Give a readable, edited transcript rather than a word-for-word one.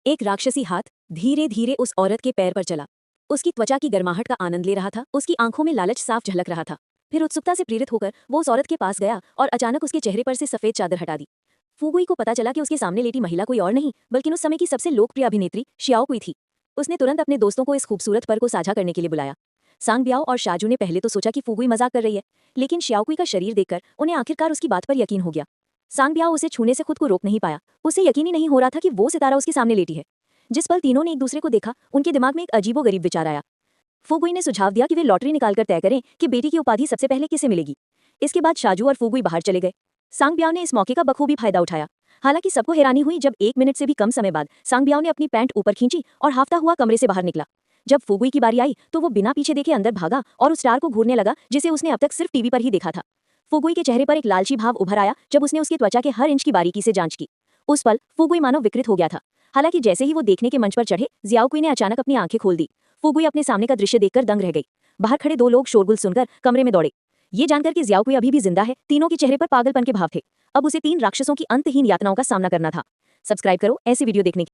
एक राक्षसी हाथ धीरे धीरे उस औरत के पैर पर चला। उसकी त्वचा की गर्माहट का आनंद ले रहा था, उसकी आंखों में लालच साफ झलक रहा था। फिर उत्सुकता से प्रेरित होकर वो उस औरत के पास गया और अचानक उसके चेहरे पर से सफेद चादर हटा दी। फुगुई को पता चला कि उसके सामने लेटी महिला कोई और नहीं बल्कि उस समय की सबसे लोकप्रिय अभिनेत्री शियाओ कुई थी। उसने तुरंत अपने दोस्तों को इस खूबसूरत पल को साझा करने के लिए बुलाया। सांग ब्याओ और शाजू ने पहले तो सोचा कि फुगुई मजाक कर रही है, लेकिन शियाओ कुई का शरीर देखकर उन्हें आखिरकार उसकी बात पर यकीन हो गया। सांग ब्याओ उसे छूने से खुद को रोक नहीं पाया। उसे यकीन ही नहीं हो रहा था कि वो सितारा उसके सामने लेटी है। जिस पल तीनों ने एक दूसरे को देखा, उनके दिमाग में एक अजीबोगरीब विचार आया। फुगुई ने सुझाव दिया कि वे लॉटरी निकालकर तय करें कि बेटी की उपाधि सबसे पहले किसे मिलेगी। इसके बाद शाजू और फुगुई बाहर चले गए। सांग ब्याओ ने इस मौके का बखूबी फायदा उठाया। हालांकि सबको हैरानी हुई जब 1 मिनट से भी कम समय बाद सांग ब्याओ ने अपनी पैंट ऊपर खींची और हाफता हुआ कमरे से बाहर निकला। जब फुगुई की बारी आई तो वो बिना पीछे देखे अंदर भागा और उस स्टार को घूरने लगा जिसे उसने अब तक सिर्फ टीवी पर ही देखा था। फुगुई के चेहरे पर एक लालची भाव उभर आया जब उसने उसकी त्वचा के हर इंच की बारीकी से जांच की। उस पल फुगुई मानो विकृत हो गया था। हालांकि जैसे ही वो देखने के मंच पर चढ़े, जियाओ कुई ने अचानक अपनी आंखें खोल दी। फुगुई अपने सामने का दृश्य देखकर दंग रह गई। बाहर खड़े 2 लोग शोरगुल सुनकर कमरे में दौड़े। ये जानकर कि जियाओ कुई अभी भी जिंदा है, तीनों के चेहरे पर पागलपन के भाव थे। अब उसे 3 राक्षसों की अंतहीन यातनाओं का सामना करना था। सब्सक्राइब करो ऐसी वीडियो देखने के